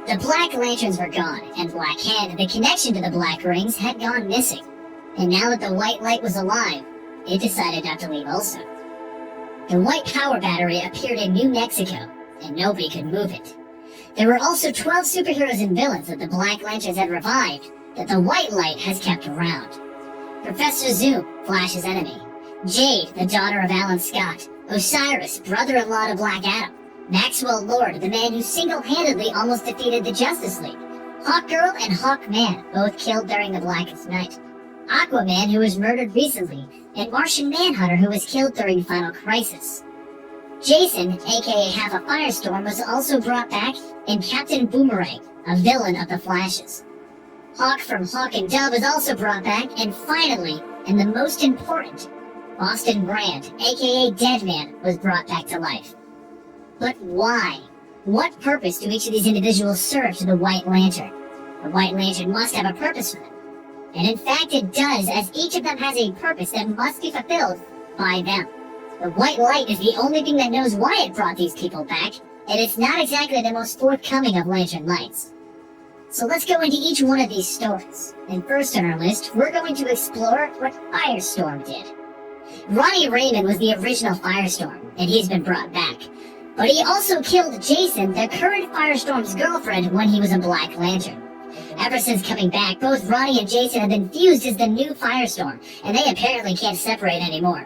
The Black Lanterns were gone, and Black Hand, the connection to the Black Rings, had gone missing. And now that the White Light was alive, it decided not to leave also. The White Power Battery appeared in New Mexico, and nobody could move it. There were also 12 superheroes and villains that the Black Lanterns had revived, that the White Light has kept around. Professor Zoom, Flash's enemy. Jade, the daughter of Alan Scott. Osiris, brother-in-law to Black Adam. Maxwell Lord, the man who single-handedly almost defeated the Justice League. Hawkgirl and Hawkman, both killed during the Blackest Night. Aquaman, who was murdered recently, and Martian Manhunter, who was killed during Final Crisis. Jason, aka Half a Firestorm, was also brought back, and Captain Boomerang, a villain of the Flashes. Hawk from Hawk and Dove was also brought back, and finally, and the most important, Boston Brand, aka Deadman, was brought back to life. But why? What purpose do each of these individuals serve to the White Lantern? The White Lantern must have a purpose for them. And in fact it does, as each of them has a purpose that must be fulfilled by them. The White Light is the only thing that knows why it brought these people back, and it's not exactly the most forthcoming of Lantern Lights. So let's go into each one of these stories. And first on our list, we're going to explore what Firestorm did. Ronnie Raymond was the original Firestorm, and he's been brought back. But he also killed Jason, the current Firestorm's girlfriend, when he was a Black Lantern. Ever since coming back, both Ronnie and Jason have been fused as the new Firestorm, and they apparently can't separate anymore.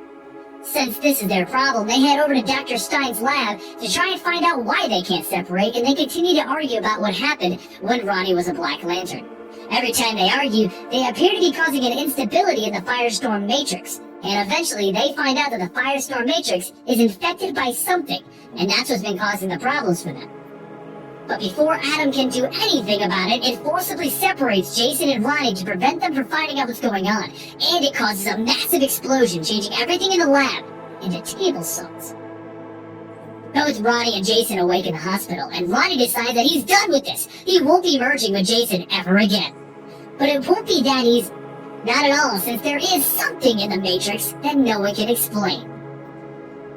Since this is their problem, they head over to Dr. Stein's lab to try and find out why they can't separate, and they continue to argue about what happened when Ronnie was a Black Lantern. Every time they argue, they appear to be causing an instability in the Firestorm Matrix, and eventually they find out that the Firestorm Matrix is infected by something, and that's what's been causing the problems for them. But before Adam can do anything about it, it forcibly separates Jason and Ronnie to prevent them from finding out what's going on, and it causes a massive explosion, changing everything in the lab into table salt. Both Ronnie and Jason awake in the hospital, and Ronnie decides that he's done with this. He won't be merging with Jason ever again. But it won't be that easy. Not at all, since there is something in the Matrix that no one can explain.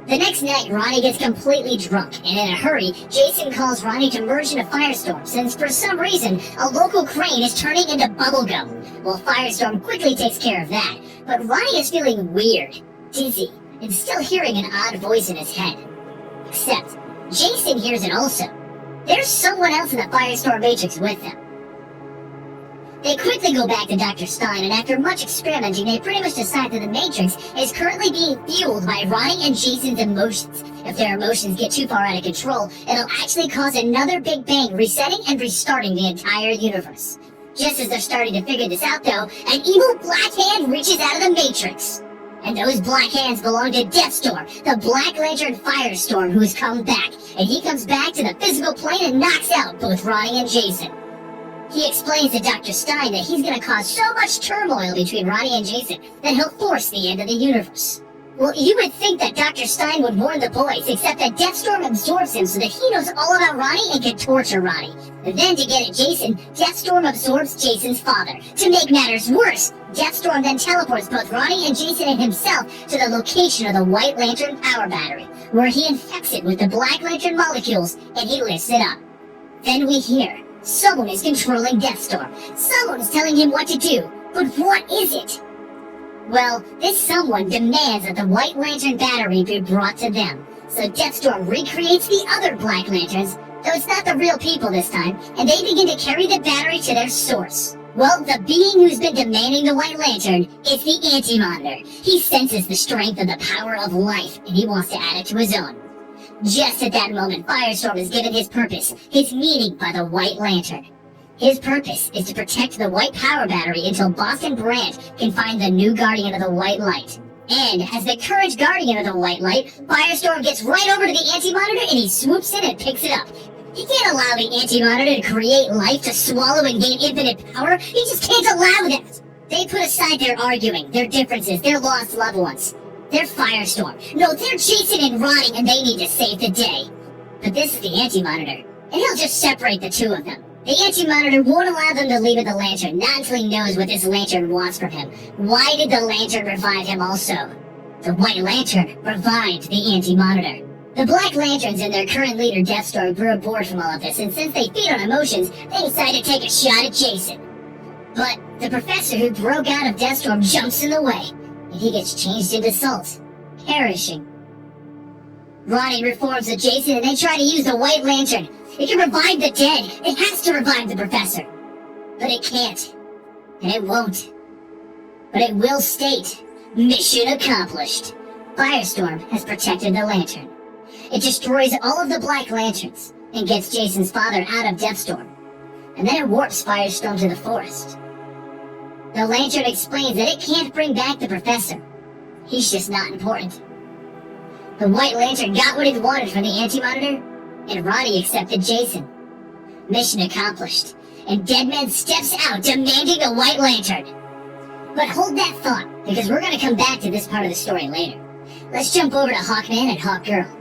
The next night, Ronnie gets completely drunk, and in a hurry, Jason calls Ronnie to merge into Firestorm, since for some reason, a local crane is turning into bubblegum. Well, Firestorm quickly takes care of that, but Ronnie is feeling weird, dizzy, and still hearing an odd voice in his head. Except, Jason hears it also. There's someone else in the Firestorm Matrix with them. They quickly go back to Dr. Stein, and after much experimenting, they pretty much decide that the Matrix is currently being fueled by Ronnie and Jason's emotions. If their emotions get too far out of control, it'll actually cause another Big Bang, resetting and restarting the entire universe. Just as they're starting to figure this out, though, an evil black hand reaches out of the Matrix. And those black hands belong to Deathstorm, the Black Lantern Firestorm, who has come back. And he comes back to the physical plane and knocks out both Ronnie and Jason. He explains to Dr. Stein that he's going to cause so much turmoil between Ronnie and Jason that he'll force the end of the universe. Well, you would think that Dr. Stein would warn the boys, except that Deathstorm absorbs him so that he knows all about Ronnie and can torture Ronnie. And then to get at Jason, Deathstorm absorbs Jason's father. To make matters worse, Deathstorm then teleports both Ronnie and Jason and himself to the location of the White Lantern power battery, where he infects it with the Black Lantern molecules and he lifts it up. Then we hear, someone is controlling Deathstorm. Someone's telling him what to do. But what is it? Well, this someone demands that the White Lantern battery be brought to them. So Deathstorm recreates the other Black Lanterns, though it's not the real people this time, and they begin to carry the battery to their source. Well, the being who's been demanding the White Lantern is the Anti-Monitor. He senses the strength of the power of life, and he wants to add it to his own. Just at that moment, Firestorm is given his purpose, his meaning by the White Lantern. His purpose is to protect the White Power Battery until Boston Brand can find the new Guardian of the White Light. And as the current Guardian of the White Light, Firestorm gets right over to the Anti-Monitor and he swoops in and picks it up. He can't allow the Anti-Monitor to create life to swallow and gain infinite power. He just can't allow that. They put aside their arguing, their differences, their lost loved ones. They're Firestorm. No, they're Jason and Ronnie, and they need to save the day. But this is the Anti-Monitor, and he'll just separate the two of them. The Anti-Monitor won't allow them to leave with the Lantern, not until he knows what this Lantern wants from him. Why did the Lantern revive him also? The White Lantern revived the Anti-Monitor. The Black Lanterns and their current leader, Deathstorm, grew bored from all of this, and since they feed on emotions, they decided to take a shot at Jason. But the professor who broke out of Deathstorm jumps in the way, and he gets changed into salt, perishing. Ronnie reforms with Jason, and they try to use the White Lantern. It can revive the dead. It has to revive the professor. But it can't. And it won't. But it will state, mission accomplished. Firestorm has protected the lantern. It destroys all of the Black Lanterns and gets Jason's father out of Deathstorm. And then it warps Firestorm to the forest. The lantern explains that it can't bring back the professor. He's just not important. The White Lantern got what it wanted from the Anti-Monitor, and Ronnie accepted Jason. Mission accomplished, and Deadman steps out demanding the White Lantern. But hold that thought, because we're going to come back to this part of the story later. Let's jump over to Hawkman and Hawkgirl.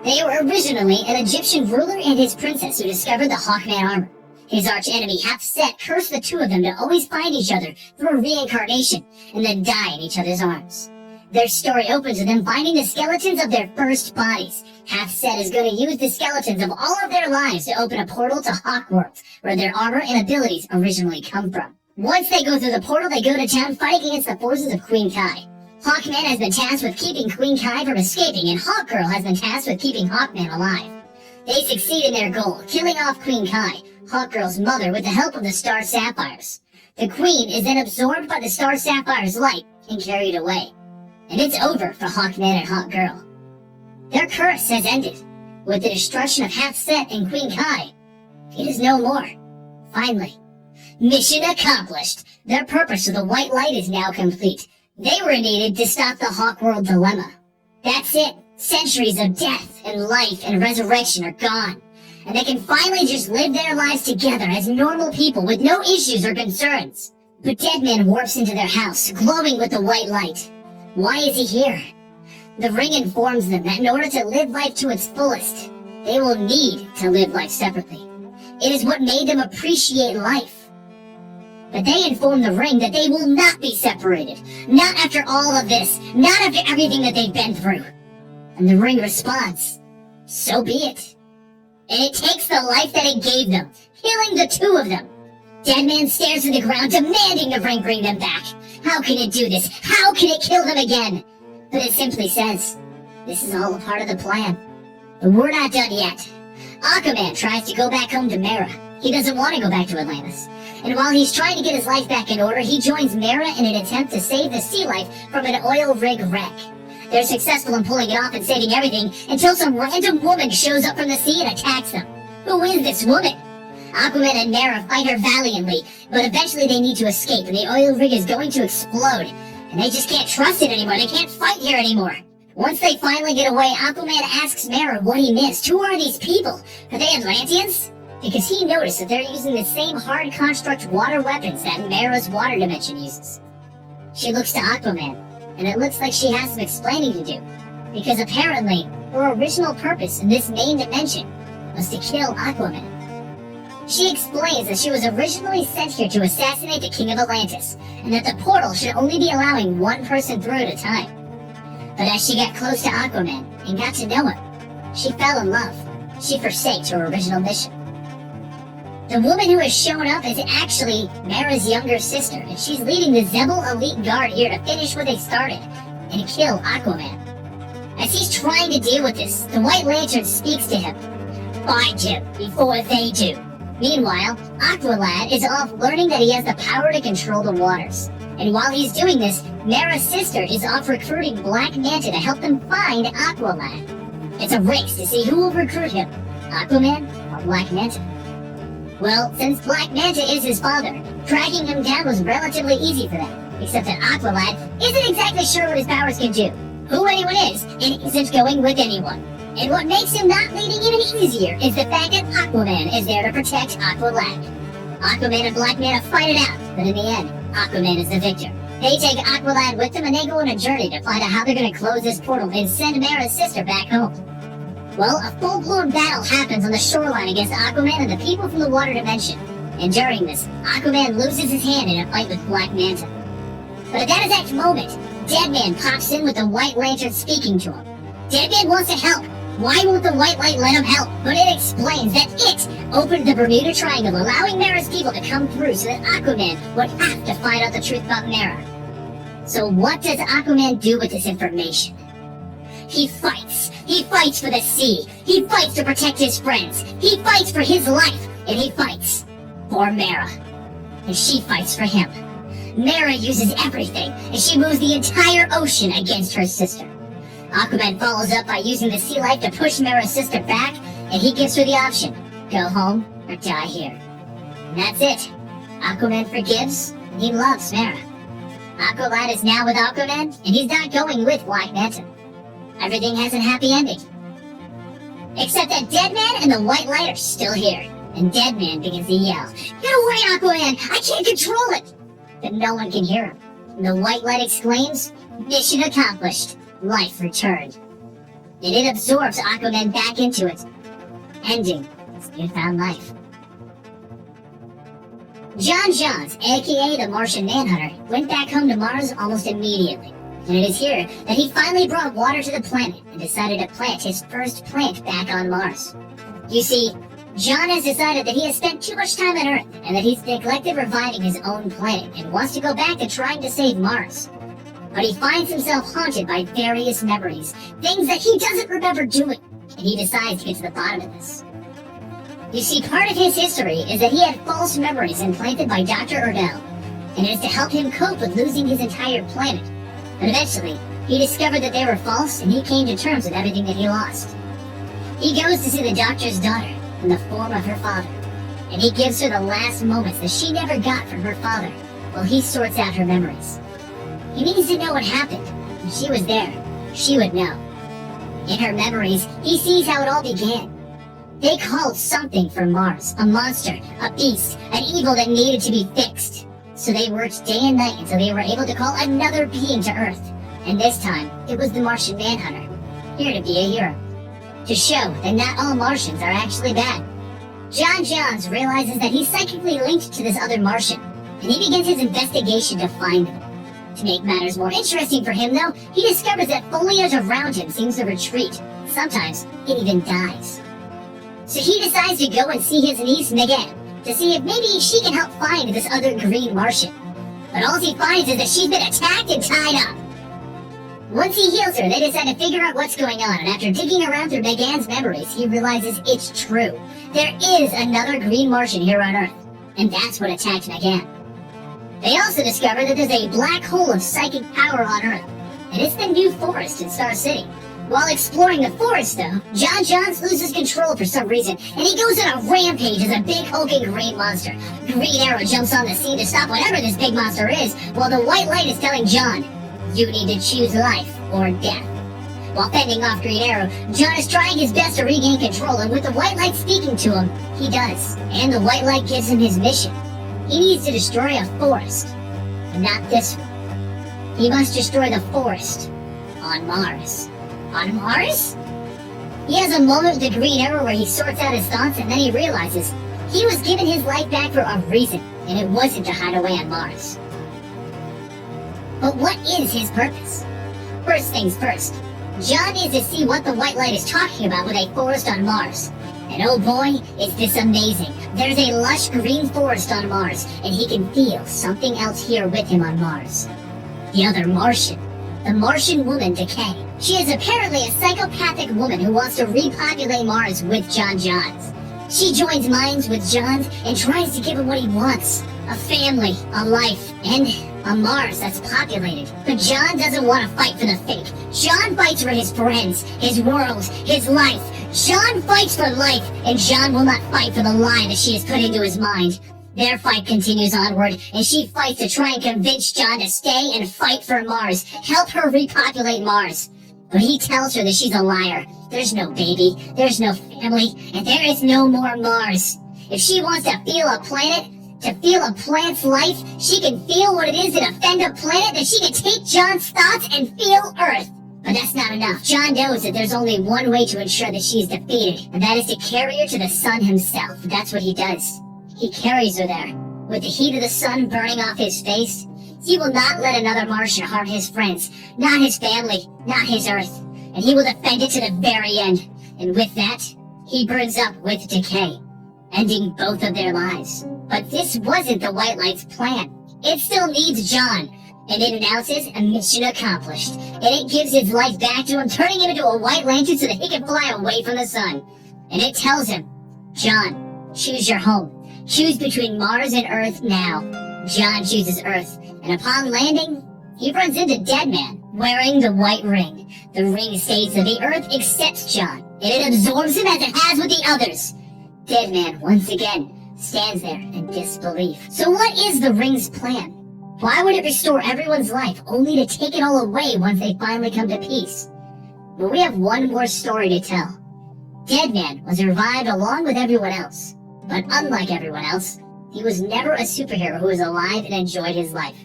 They were originally an Egyptian ruler and his princess who discovered the Hawkman armor. His arch-enemy Set cursed the two of them to always find each other through reincarnation, and then die in each other's arms. Their story opens with them finding the skeletons of their first bodies. Set is going to use the skeletons of all of their lives to open a portal to Hawkworld, where their armor and abilities originally come from. Once they go through the portal, they go to town fighting against the forces of Queen Kai. Hawkman has been tasked with keeping Queen Kai from escaping, and Hawkgirl has been tasked with keeping Hawkman alive. They succeed in their goal, killing off Queen Kai, Hawkgirl's mother, with the help of the Star Sapphires. The Queen is then absorbed by the Star Sapphire's light and carried away. And it's over for Hawkman and Hawkgirl. Their curse has ended. With the destruction of Set and Queen Kai, it is no more. Finally, mission accomplished. Their purpose of the white light is now complete. They were needed to stop the Hawkworld dilemma. That's it. Centuries of death and life and resurrection are gone. And they can finally just live their lives together as normal people with no issues or concerns. But Deadman warps into their house, glowing with the white light. Why is he here? The ring informs them that in order to live life to its fullest, they will need to live life separately. It is what made them appreciate life. But they inform the ring that they will not be separated. Not after all of this. Not after everything that they've been through. And the ring responds, so be it. And it takes the life that it gave them, killing the two of them. Deadman stares to the ground, demanding the ring bring them back. How can it do this? How can it kill them again? But it simply says, this is all a part of the plan. But we're not done yet. Aquaman tries to go back home to Mera. He doesn't want to go back to Atlantis. And while he's trying to get his life back in order, he joins Mera in an attempt to save the sea life from an oil rig wreck. They're successful in pulling it off and saving everything until some random woman shows up from the sea and attacks them. Who is this woman? Aquaman and Mera fight her valiantly, but eventually they need to escape and the oil rig is going to explode. And they just can't trust it anymore. They can't fight here anymore. Once they finally get away, Aquaman asks Mera what he missed. Who are these people? Are they Atlanteans? Because he noticed that they're using the same hard construct water weapons that Mera's water dimension uses. She looks to Aquaman, and it looks like she has some explaining to do. Because apparently, her original purpose in this main dimension was to kill Aquaman. She explains that she was originally sent here to assassinate the King of Atlantis, and that the portal should only be allowing one person through at a time. But as she got close to Aquaman and got to know him, she fell in love. She forsakes her original mission. The woman who has shown up is actually Mera's younger sister, and she's leading the Zebel Elite Guard here to finish what they started and kill Aquaman. As he's trying to deal with this, the White Lantern speaks to him. Find him before they do. Meanwhile, Aqualad is off learning that he has the power to control the waters. And while he's doing this, Mera's sister is off recruiting Black Manta to help them find Aqualad. It's a race to see who will recruit him, Aquaman or Black Manta. Well, since Black Manta is his father, tracking him down was relatively easy for them, except that Aqualad isn't exactly sure what his powers can do, who anyone is, and isn't going with anyone. And what makes him not leading even easier is the fact that Aquaman is there to protect Aqualad. Aquaman and Black Manta fight it out, but in the end, Aquaman is the victor. They take Aqualad with them and they go on a journey to find out how they're going to close this portal and send Mera's sister back home. Well, a full-blown battle happens on the shoreline against Aquaman and the people from the water dimension. And during this, Aquaman loses his hand in a fight with Black Manta. But at that exact moment, Deadman pops in with the White Lantern speaking to him. Deadman wants to help, Why won't the white light let him help? But it explains that it opened the Bermuda Triangle, allowing Mara's people to come through so that Aquaman would have to find out the truth about Mara. So what does Aquaman do with this information? He fights. He fights for the sea. He fights to protect his friends. He fights for his life. And he fights for Mara. And she fights for him. Mara uses everything, and she moves the entire ocean against her sister. Aquaman follows up by using the sea life to push Mara's sister back, and he gives her the option: go home or die here. And that's it. Aquaman forgives, and he loves Mara. Aqualad is now with Aquaman, and he's not going with Black Manta. Everything has a happy ending. Except that Deadman and the White Light are still here, and Deadman begins to yell, "Get away, Aquaman! I can't control it!" But no one can hear him. And the White Light exclaims, "Mission accomplished. Life returned." And it absorbs Aquaman back into it, ending his newfound life. John Johns, aka the Martian Manhunter, went back home to Mars almost immediately. And it is here that he finally brought water to the planet and decided to plant his first plant back on Mars. You see, John has decided that he has spent too much time on Earth and that he's neglected reviving his own planet and wants to go back to trying to save Mars. But he finds himself haunted by various memories, things that he doesn't remember doing, and he decides to get to the bottom of this. You see, part of his history is that he had false memories implanted by Dr. Erdell, and it is to help him cope with losing his entire planet. But eventually, he discovered that they were false, and he came to terms with everything that he lost. He goes to see the doctor's daughter in the form of her father, and he gives her the last moments that she never got from her father while he sorts out her memories. He needs to know what happened. If she was there, she would know. In her memories, he sees how it all began. They called something from Mars, a monster, a beast, an evil that needed to be fixed. So they worked day and night until they were able to call another being to Earth. And this time, it was the Martian Manhunter, here to be a hero, to show that not all Martians are actually bad. John Johns realizes that he's psychically linked to this other Martian, and he begins his investigation to find them. To make matters more interesting for him, though, he discovers that foliage around him seems to retreat. Sometimes, it even dies. So he decides to go and see his niece, Megan, to see if maybe she can help find this other green Martian. But all he finds is that she's been attacked and tied up. Once he heals her, they decide to figure out what's going on, and after digging around through Megan's memories, he realizes it's true. There is another green Martian here on Earth, and that's what attacked Megan. They also discover that there's a black hole of psychic power on Earth, and it's the new forest in Star City. While exploring the forest, though, John Johns loses control for some reason, and he goes on a rampage as a big hulking green monster. Green Arrow jumps on the scene to stop whatever this big monster is, while the White Light is telling John, "You need to choose life or death." While fending off Green Arrow, John is trying his best to regain control, and with the White Light speaking to him, he does. And the White Light gives him his mission. He needs to destroy a forest, but not this one. He must destroy the forest on Mars. On Mars? He has a moment with the Green Arrow where he sorts out his thoughts, and then he realizes he was given his life back for a reason, and it wasn't to hide away on Mars. But what is his purpose? First things first, John needs to see what the White Light is talking about with a forest on Mars. And oh boy, is this amazing. There's a lush green forest on Mars, and he can feel something else here with him on Mars. The other Martian. The Martian woman, Decay. She is apparently a psychopathic woman who wants to repopulate Mars with John Johns. She joins minds with Johns and tries to give him what he wants. A family, a life, and a Mars that's populated. But John doesn't want to fight for the fake. John fights for his friends, his world, his life. John fights for life, and John will not fight for the lie that she has put into his mind. Their fight continues onward, and she fights to try and convince John to stay and fight for Mars, help her repopulate Mars. But he tells her that she's a liar. There's no baby, there's no family, and there is no more Mars. If she wants to feel a planet, to feel a plant's life, she can feel what it is to defend a planet, that she can take John's thoughts and feel Earth. But that's not enough. John knows that there's only one way to ensure that she's defeated, and that is to carry her to the sun himself. That's what he does. He carries her there. With the heat of the sun burning off his face, he will not let another Martian harm his friends, not his family, not his Earth. And he will defend it to the very end. And with that, he burns up with decay, ending both of their lives. But this wasn't the White Light's plan. It still needs John, and it announces a mission accomplished. And it gives its life back to him, turning him into a White Lantern so that he can fly away from the sun. And it tells him, John, choose your home. Choose between Mars and Earth now. John chooses Earth, and upon landing, he runs into Deadman, wearing the white ring. The ring states that the Earth accepts John, and it absorbs him as it has with the others. Deadman, once again, stands there in disbelief. So what is the ring's plan? Why would it restore everyone's life, only to take it all away once they finally come to peace? Well, we have one more story to tell. Deadman was revived along with everyone else. But unlike everyone else, he was never a superhero who was alive and enjoyed his life.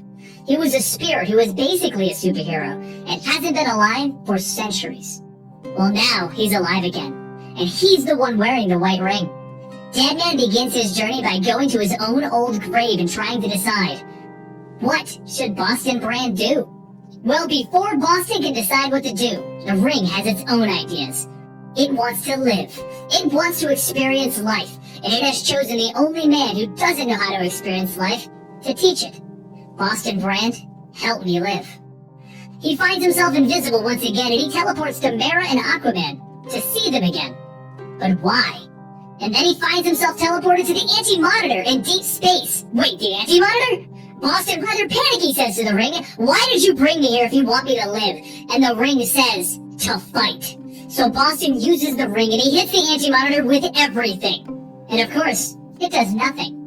He was a spirit who was basically a superhero and hasn't been alive for centuries. Well, now he's alive again, and he's the one wearing the white ring. Deadman begins his journey by going to his own old grave and trying to decide, what should Boston Brand do? Well, before Boston can decide what to do, the ring has its own ideas. It wants to live. It wants to experience life, and it has chosen the only man who doesn't know how to experience life to teach it. Boston Brand, help me live. He finds himself invisible once again, and he teleports to Mera and Aquaman to see them again. But why? And then he finds himself teleported to the Anti-Monitor in deep space. Wait, the Anti-Monitor? Boston, rather panicky, says to the ring, why did you bring me here if you want me to live? And the ring says, to fight. So Boston uses the ring and he hits the Anti-Monitor with everything. And of course, it does nothing.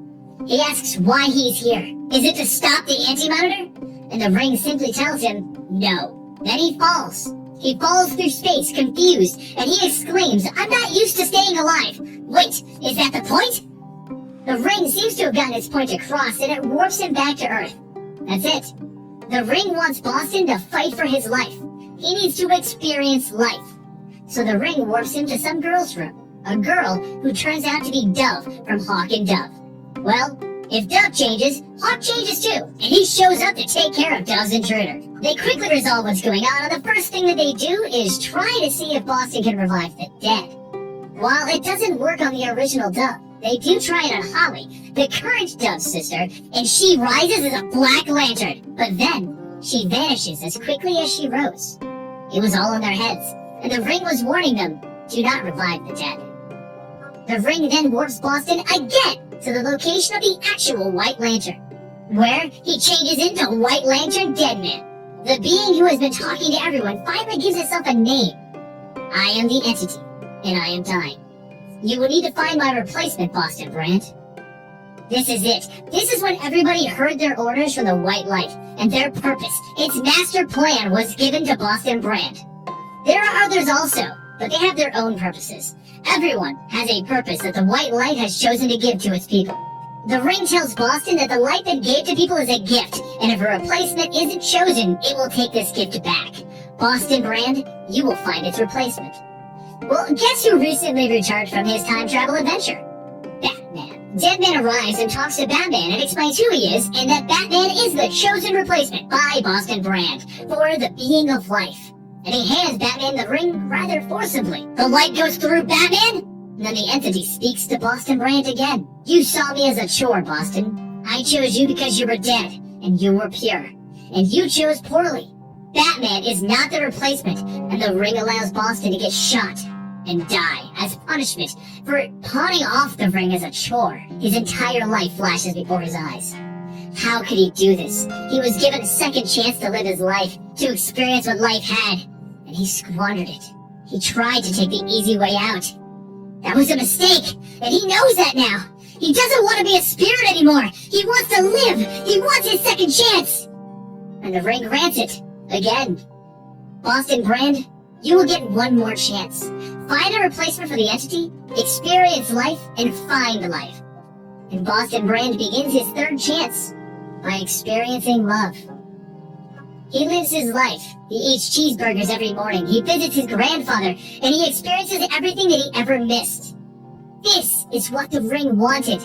He asks why he's here. Is it to stop the Anti-Monitor? And the ring simply tells him, no. Then he falls. He falls through space, confused, and he exclaims, I'm not used to staying alive. Wait, is that the point? The ring seems to have gotten its point across, and it warps him back to Earth. That's it. The ring wants Boston to fight for his life. He needs to experience life. So the ring warps him to some girl's room. A girl who turns out to be Dove from Hawk and Dove. Well, if Dove changes, Hawk changes too, and he shows up to take care of Dove's intruder. They quickly resolve what's going on, and the first thing that they do is try to see if Boston can revive the dead. While it doesn't work on the original Dove, they do try it on Holly, the current Dove's sister, and she rises as a Black Lantern. But then, she vanishes as quickly as she rose. It was all in their heads, and the ring was warning them, do not revive the dead. The ring then warps Boston again to the location of the actual White Lantern, where he changes into White Lantern Deadman. The being who has been talking to everyone finally gives itself a name. I am the entity, and I am dying. You will need to find my replacement, Boston Brand. This is it. This is when everybody heard their orders from the White Light, and their purpose, its master plan, was given to Boston Brand. There are others also, but they have their own purposes. Everyone has a purpose that the White Light has chosen to give to its people. The ring tells Boston that the light that gave to people is a gift, and if a replacement isn't chosen, it will take this gift back. Boston Brand, you will find its replacement. Well, guess who recently returned from his time travel adventure? Batman. Deadman arrives and talks to Batman and explains who he is, and that Batman is the chosen replacement by Boston Brand for the being of life. And he hands Batman the ring rather forcibly. The light goes through Batman, and then the entity speaks to Boston Brand again. You saw me as a chore, Boston. I chose you because you were dead, and you were pure. And you chose poorly. Batman is not the replacement, and the ring allows Boston to get shot and die as punishment for pawning off the ring as a chore. His entire life flashes before his eyes. How could he do this? He was given a second chance to live his life, to experience what life had, and he squandered it. He tried to take the easy way out. That was a mistake, and he knows that now. He doesn't want to be a spirit anymore. He wants to live. He wants his second chance. And the ring grants it. Again. Boston Brand, you will get one more chance. Find a replacement for the entity, experience life, and find life. And Boston Brand begins his third chance by experiencing love. He lives his life. He eats cheeseburgers every morning. He visits his grandfather, and he experiences everything that he ever missed. This is what the ring wanted.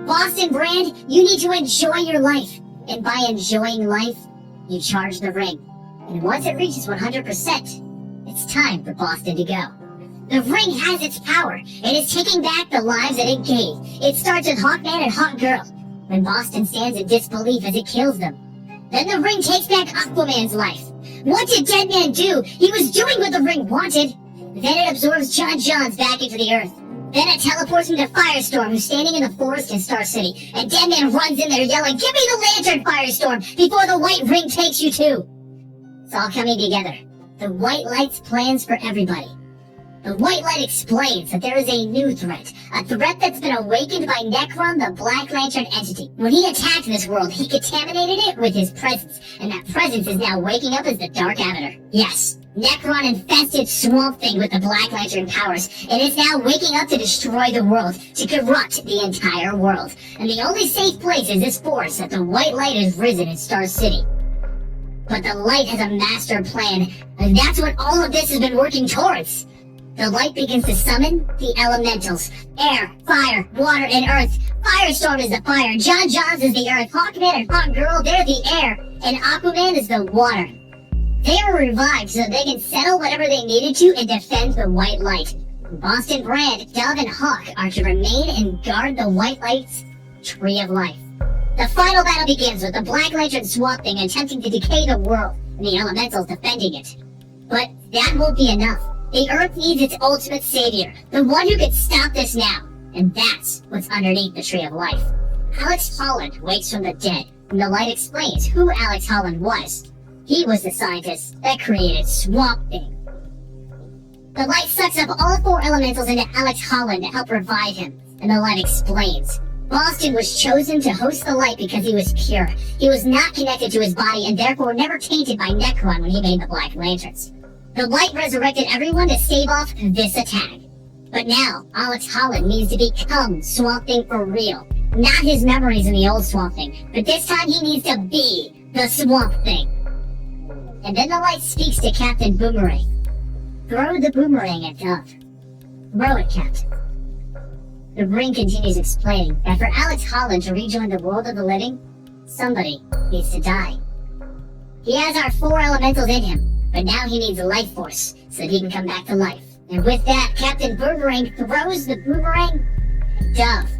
Boston Brand, you need to enjoy your life. And by enjoying life, you charge the ring. And once it reaches 100%, it's time for Boston to go. The ring has its power. It is taking back the lives that it gave. It starts with Hawkman and Hawkgirl, when Boston stands in disbelief as it kills them. Then the ring takes back Aquaman's life. What did Deadman do? He was doing what the ring wanted. Then it absorbs John Johns back into the Earth. Then it teleports him to Firestorm, who's standing in the forest in Star City. And Deadman runs in there yelling, "Give me the lantern, Firestorm, before the white ring takes you too!" It's all coming together. The White Light's plans for everybody. The White Light explains that there is a new threat. A threat that's been awakened by Nekron, the Black Lantern entity. When he attacked this world, he contaminated it with his presence. And that presence is now waking up as the Dark Avatar. Yes, Nekron infested Swamp Thing with the Black Lantern powers, and it's now waking up to destroy the world, to corrupt the entire world. And the only safe place is this forest that the White Light has risen in Star City. But the Light has a master plan, and that's what all of this has been working towards. The Light begins to summon the elementals. Air, fire, water, and earth. Firestorm is the fire, John Johns is the earth, Hawkman and Hawkgirl, they're the air, and Aquaman is the water. They were revived so they can settle whatever they needed to and defend the White Light. Boston Brand, Dove, and Hawk are to remain and guard the White Light's Tree of Life. The final battle begins with the Black Lantern Swamp Thing attempting to decay the world, and the elementals defending it. But that won't be enough. The Earth needs its ultimate savior, the one who can stop this now. And that's what's underneath the Tree of Life. Alex Holland wakes from the dead, and the Light explains who Alex Holland was. He was the scientist that created Swamp Thing. The Light sucks up all 4 elementals into Alex Holland to help revive him, and the Light explains. Boston was chosen to host the Light because he was pure. He was not connected to his body and therefore never tainted by Nekron when he made the Black Lanterns. The Light resurrected everyone to stave off this attack. But now, Alex Holland needs to become Swamp Thing for real. Not his memories in the old Swamp Thing, but this time he needs to be the Swamp Thing. And then the Light speaks to Captain Boomerang. Throw the boomerang at Dove. Throw it, Captain. The ring continues explaining that for Alex Holland to rejoin the world of the living, somebody needs to die. He has our 4 elementals in him, but now he needs a life force so that he can come back to life. And with that, Captain Boomerang throws the boomerang at Dove.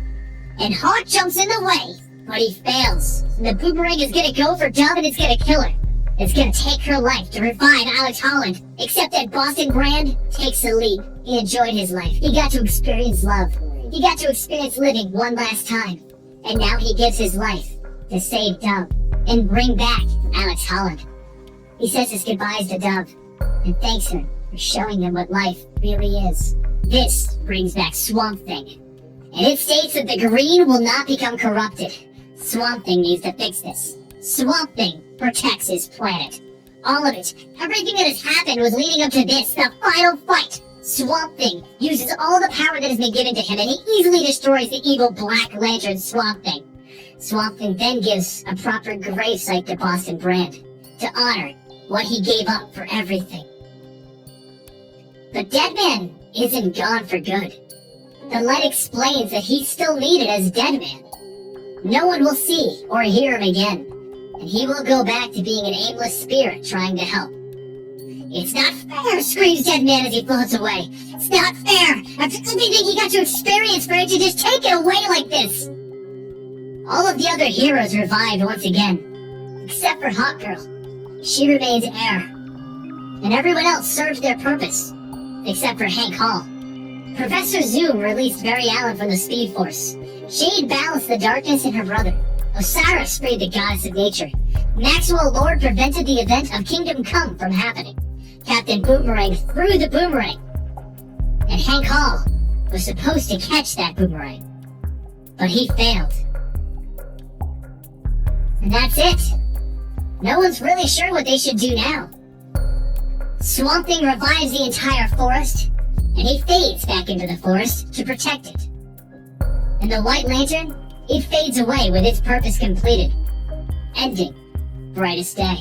And Hawk jumps in the way, but he fails. And the boomerang is gonna go for Dove and it's gonna kill her. It's gonna take her life to revive Alex Holland. Except that Boston Brand takes the lead. He enjoyed his life. He got to experience love. He got to experience living one last time. And now he gives his life to save Dove and bring back Alex Holland. He says his goodbyes to Dove and thanks her for showing them what life really is. This brings back Swamp Thing. And it states that the green will not become corrupted. Swamp Thing needs to fix this. Swamp Thing protects his planet. All of it, everything that has happened was leading up to this, the final fight. Swamp Thing uses all the power that has been given to him and he easily destroys the evil Black Lantern Swamp Thing. Swamp Thing then gives a proper gravesite to Boston Brand to honor what he gave up for everything. But Deadman isn't gone for good. The Light explains that he's still needed as Deadman. No one will see or hear him again, and he will go back to being an aimless spirit trying to help. It's not fair, screams Deadman as he floats away. It's not fair, after everything he got to experience, for it to just take it away like this. All of the other heroes revived once again, except for Hawkgirl. She remains Air, and everyone else served their purpose, except for Hank Hall. Professor Zoom released Barry Allen from the Speed Force. Shade balanced the darkness in her brother. Osiris freed the goddess of nature. Maxwell Lord prevented the event of Kingdom Come from happening. Captain Boomerang threw the boomerang. And Hank Hall was supposed to catch that boomerang. But he failed. And that's it. No one's really sure what they should do now. Swamp Thing revives the entire forest, and he fades back into the forest to protect it. And the White Lantern, it fades away with its purpose completed, ending Brightest Day.